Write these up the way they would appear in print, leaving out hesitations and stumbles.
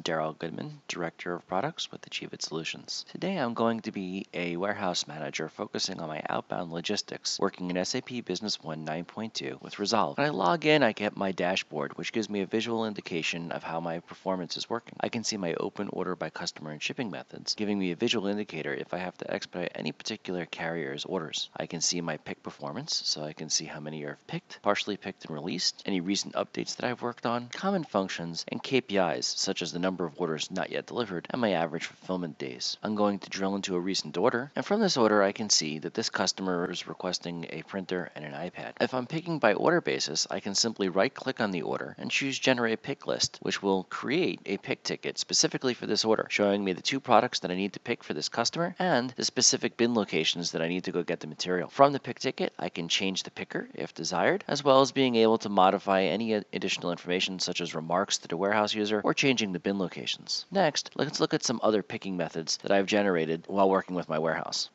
Darrell Goodman, Director of Products with Achieve It Solutions. Today I'm going to be a warehouse manager focusing on my outbound logistics, working in SAP Business One 9.2 with Resolv. When I log in, I get my dashboard, which gives me a visual indication of how my performance is working. I can see my open order by customer and shipping methods, giving me a visual indicator if I have to expedite any particular carrier's orders. I can see my pick performance, so I can see how many are picked, partially picked and released, any recent updates that I've worked on, common functions, and KPIs such as the number of orders not yet delivered and my average fulfillment days. I'm going to drill into a recent order, and from this order I can see that this customer is requesting a printer and an iPad. If I'm picking by order basis, I can simply right click on the order and choose Generate Pick List, which will create a pick ticket specifically for this order, showing me the two products that I need to pick for this customer and the specific bin locations that I need to go get the material. From the pick ticket, I can change the picker if desired, as well as being able to modify any additional information such as remarks to the warehouse user or changing the bin locations. Next, let's look at some other picking methods that I've generated while working with my warehouse.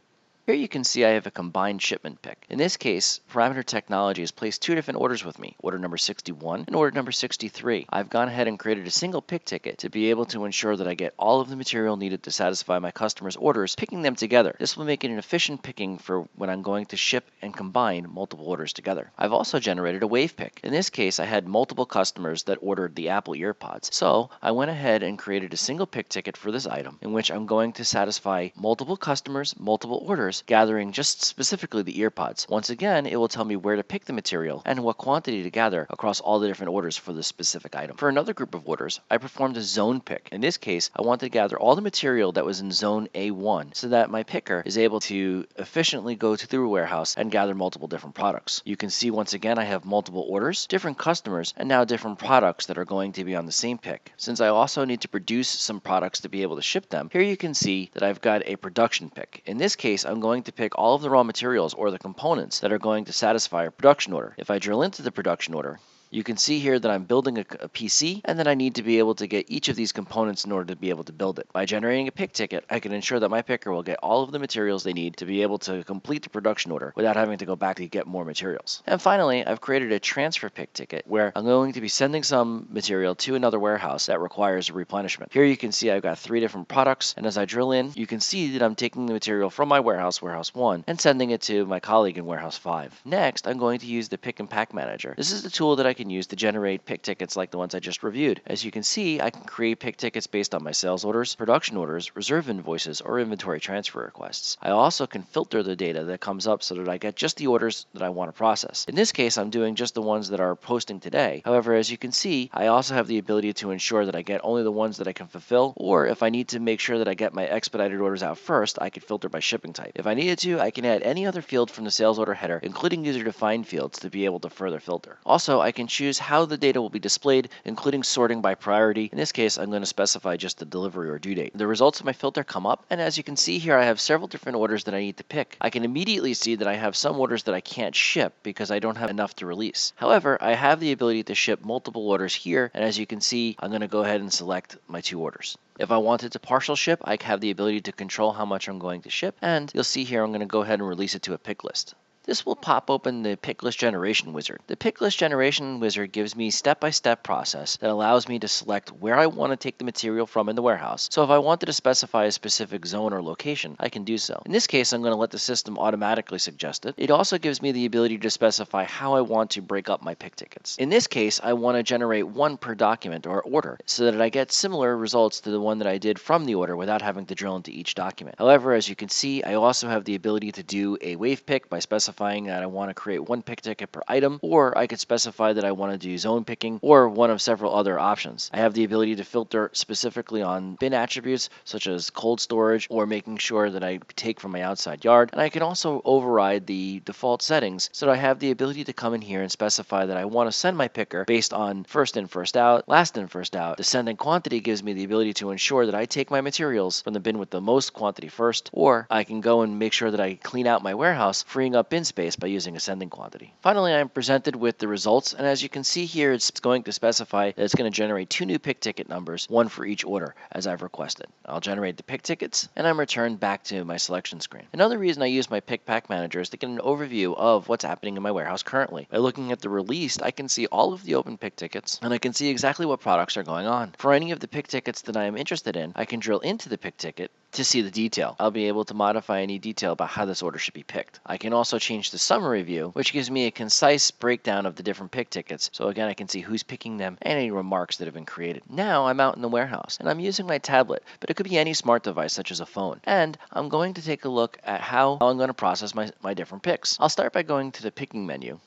Here you can see I have a combined shipment pick. In this case, Parameter Technology has placed two different orders with me, order number 61 and order number 63. I've gone ahead and created a single pick ticket to be able to ensure that I get all of the material needed to satisfy my customers' orders, picking them together. This will make it an efficient picking for when I'm going to ship and combine multiple orders together. I've also generated a wave pick. In this case, I had multiple customers that ordered the Apple EarPods. So I went ahead and created a single pick ticket for this item in which I'm going to satisfy multiple customers, multiple orders, gathering just specifically the earpods. Once again, it will tell me where to pick the material and what quantity to gather across all the different orders for this specific item. For another group of orders, I performed a zone pick. In this case, I wanted to gather all the material that was in zone A1 so that my picker is able to efficiently go through a warehouse and gather multiple different products. You can see once again I have multiple orders, different customers, and now different products that are going to be on the same pick. Since I also need to produce some products to be able to ship them, here you can see that I've got a production pick. In this case, I'm going to pick all of the raw materials or the components that are going to satisfy a production order. If I drill into the production order, you can see here that I'm building a PC and that I need to be able to get each of these components in order to be able to build it. By generating a pick ticket, I can ensure that my picker will get all of the materials they need to be able to complete the production order without having to go back to get more materials. And finally, I've created a transfer pick ticket where I'm going to be sending some material to another warehouse that requires a replenishment. Here you can see I've got three different products, and as I drill in, you can see that I'm taking the material from my warehouse, Warehouse 1, and sending it to my colleague in Warehouse 5. Next, I'm going to use the Pick and Pack Manager. This is the tool that I can use to generate pick tickets like the ones I just reviewed. As you can see, I can create pick tickets based on my sales orders, production orders, reserve invoices, or inventory transfer requests. I also can filter the data that comes up so that I get just the orders that I want to process. In this case, I'm doing just the ones that are posting today. However, as you can see, I also have the ability to ensure that I get only the ones that I can fulfill, or if I need to make sure that I get my expedited orders out first, I could filter by shipping type. If I needed to, I can add any other field from the sales order header, including user-defined fields, to be able to further filter. Also, I can choose how the data will be displayed, including sorting by priority. In this case, I'm going to specify just the delivery or due date. The results of my filter come up, and as you can see here, I have several different orders that I need to pick. I can immediately see that I have some orders that I can't ship because I don't have enough to release. However, I have the ability to ship multiple orders here, and as you can see, I'm going to go ahead and select my two orders. If I wanted to partial ship, I have the ability to control how much I'm going to ship, and you'll see here I'm going to go ahead and release it to a pick list. This will pop open the pick list generation wizard. The pick list generation wizard gives me a step-by-step process that allows me to select where I want to take the material from in the warehouse. So if I wanted to specify a specific zone or location, I can do so. In this case, I'm going to let the system automatically suggest it. It also gives me the ability to specify how I want to break up my pick tickets. In this case, I want to generate one per document or order so that I get similar results to the one that I did from the order without having to drill into each document. However, as you can see, I also have the ability to do a wave pick by specifying that I want to create one pick ticket per item, or I could specify that I want to do zone picking or one of several other options. I have the ability to filter specifically on bin attributes such as cold storage or making sure that I take from my outside yard, and I can also override the default settings so that I have the ability to come in here and specify that I want to send my picker based on first in, first out, last in, first out. The send in quantity gives me the ability to ensure that I take my materials from the bin with the most quantity first, or I can go and make sure that I clean out my warehouse, freeing up bin bin space by using ascending quantity. Finally, I'm presented with the results, and as you can see here, it's going to specify that it's going to generate 2 new pick ticket numbers, one for each order, as I've requested. I'll generate the pick tickets, and I'm returned back to my selection screen. Another reason I use my Pick Pack Manager is to get an overview of what's happening in my warehouse currently. By looking at the released, I can see all of the open pick tickets, and I can see exactly what products are going on. For any of the pick tickets that I am interested in, I can drill into the pick ticket to see the detail. I'll be able to modify any detail about how this order should be picked. I can also change the summary view, which gives me a concise breakdown of the different pick tickets. So again, I can see who's picking them and any remarks that have been created. Now I'm out in the warehouse and I'm using my tablet, but it could be any smart device such as a phone. And I'm going to take a look at how I'm going to process my different picks. I'll start by going to the picking menu,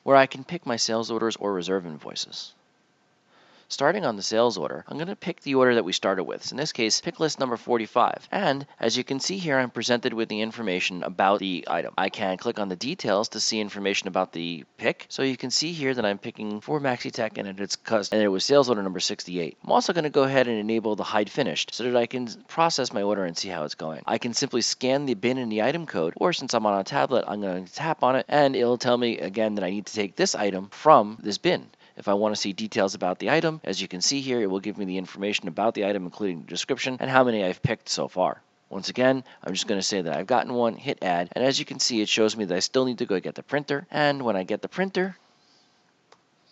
where I can pick my sales orders or reserve invoices. Starting on the sales order, I'm going to pick the order that we started with. So in this case, pick list number 45. And as you can see here, I'm presented with the information about the item. I can click on the details to see information about the pick. So you can see here that I'm picking for MaxiTech and it was sales order number 68. I'm also going to go ahead and enable the hide finished so that I can process my order and see how it's going. I can simply scan the bin and the item code, or since I'm on a tablet, I'm going to tap on it and it'll tell me again that I need to take this item from this bin. If I want to see details about the item, as you can see here, it will give me the information about the item, including the description and how many I've picked so far. Once again, I'm just going to say that I've gotten one, hit add, and as you can see, it shows me that I still need to go get the printer, and when I get the printer,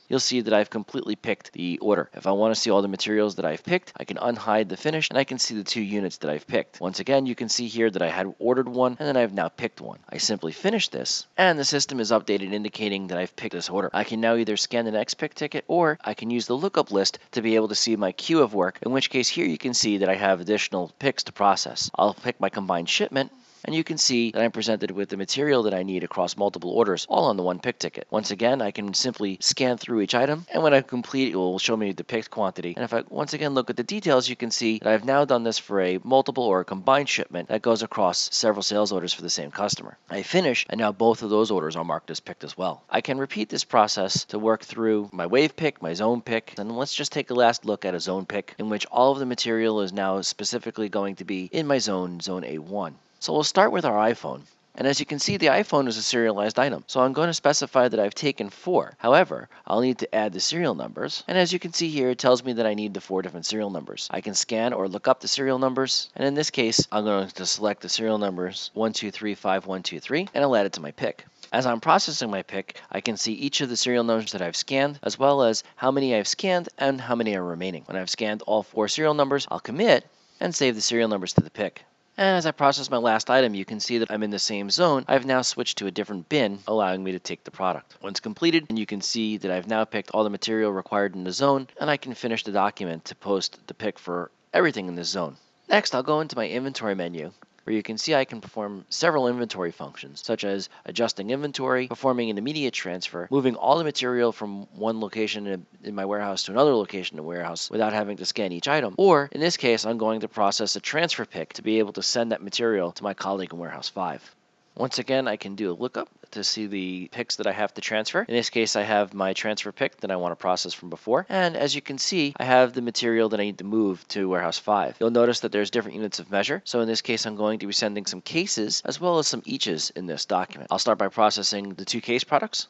you'll see that I've completely picked the order. If I want to see all the materials that I've picked, I can unhide the finish and I can see the 2 units that I've picked. Once again, you can see here that I had ordered one and then I've now picked one. I simply finish this and the system is updated indicating that I've picked this order. I can now either scan the next pick ticket or I can use the lookup list to be able to see my queue of work, in which case here you can see that I have additional picks to process. I'll pick my combined shipment, and you can see that I'm presented with the material that I need across multiple orders, all on the one pick ticket. Once again, I can simply scan through each item, and when I complete, it will show me the picked quantity. And if I once again look at the details, you can see that I've now done this for a multiple or a combined shipment that goes across several sales orders for the same customer. I finish, and now both of those orders are marked as picked as well. I can repeat this process to work through my wave pick, my zone pick, and let's just take a last look at a zone pick, in which all of the material is now specifically going to be in my zone A1. So we'll start with our iPhone. And as you can see, the iPhone is a serialized item. So I'm going to specify that I've taken 4. However, I'll need to add the serial numbers. And as you can see here, it tells me that I need the 4 different serial numbers. I can scan or look up the serial numbers. And in this case, I'm going to select the serial numbers 1235123 and I'll add it to my pick. As I'm processing my pick, I can see each of the serial numbers that I've scanned, as well as how many I've scanned and how many are remaining. When I've scanned all 4 serial numbers, I'll commit and save the serial numbers to the pick. And as I process my last item, you can see that I'm in the same zone. I've now switched to a different bin, allowing me to take the product. Once completed, you can see that I've now picked all the material required in the zone, and I can finish the document to post the pick for everything in this zone. Next, I'll go into my inventory menu, where you can see I can perform several inventory functions, such as adjusting inventory, performing an immediate transfer, moving all the material from one location in my warehouse to another location in the warehouse without having to scan each item. Or, in this case, I'm going to process a transfer pick to be able to send that material to my colleague in Warehouse 5. Once again, I can do a lookup to see the picks that I have to transfer. In this case, I have my transfer pick that I want to process from before. And as you can see, I have the material that I need to move to Warehouse 5. You'll notice that there's different units of measure. So in this case, I'm going to be sending some cases as well as some eaches in this document. I'll start by processing the 2 case products.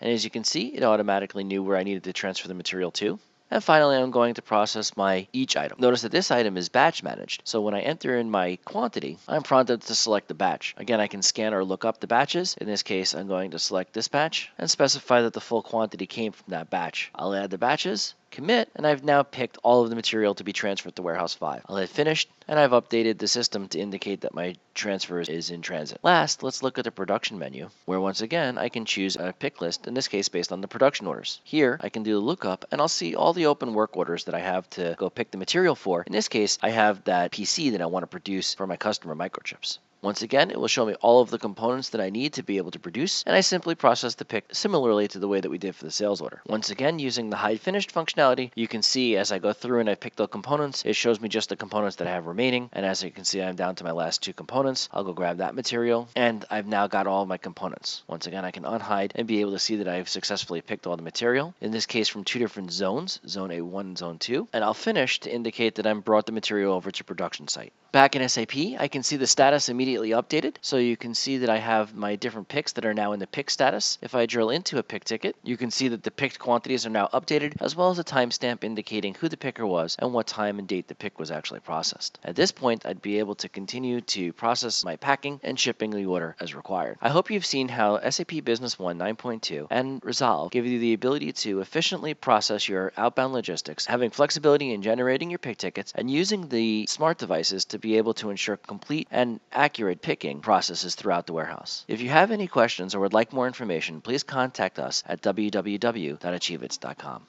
And as you can see, it automatically knew where I needed to transfer the material to. And finally, I'm going to process my each item. Notice that this item is batch managed. So when I enter in my quantity, I'm prompted to select the batch. Again, I can scan or look up the batches. In this case, I'm going to select this batch and specify that the full quantity came from that batch. I'll add the batches, commit, and I've now picked all of the material to be transferred to Warehouse 5. I'll hit finished, and I've updated the system to indicate that my transfer is in transit. Last, let's look at the production menu, where once again, I can choose a pick list, in this case based on the production orders. Here, I can do the lookup, and I'll see all the open work orders that I have to go pick the material for. In this case, I have that PC that I want to produce for my customer microchips. Once again, it will show me all of the components that I need to be able to produce, and I simply process the pick similarly to the way that we did for the sales order. Once again, using the hide finished functionality, you can see as I go through and I pick the components, it shows me just the components that I have remaining, and as you can see, I'm down to my last 2 components. I'll go grab that material, and I've now got all of my components. Once again, I can unhide and be able to see that I've successfully picked all the material, in this case from 2 different zones, Zone A1 and Zone 2, and I'll finish to indicate that I'm brought the material over to production site. Back in SAP, I can see the status immediately immediately updated. So you can see that I have my different picks that are now in the pick status. If I drill into a pick ticket, you can see that the picked quantities are now updated, as well as a timestamp indicating who the picker was and what time and date the pick was actually processed. At this point, I'd be able to continue to process my packing and shipping the order as required. I hope you've seen how SAP Business One 9.2 and Resolv give you the ability to efficiently process your outbound logistics, having flexibility in generating your pick tickets and using the smart devices to be able to ensure complete and accurate picking processes throughout the warehouse. If you have any questions or would like more information, please contact us at www.achieveit.com.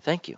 Thank you.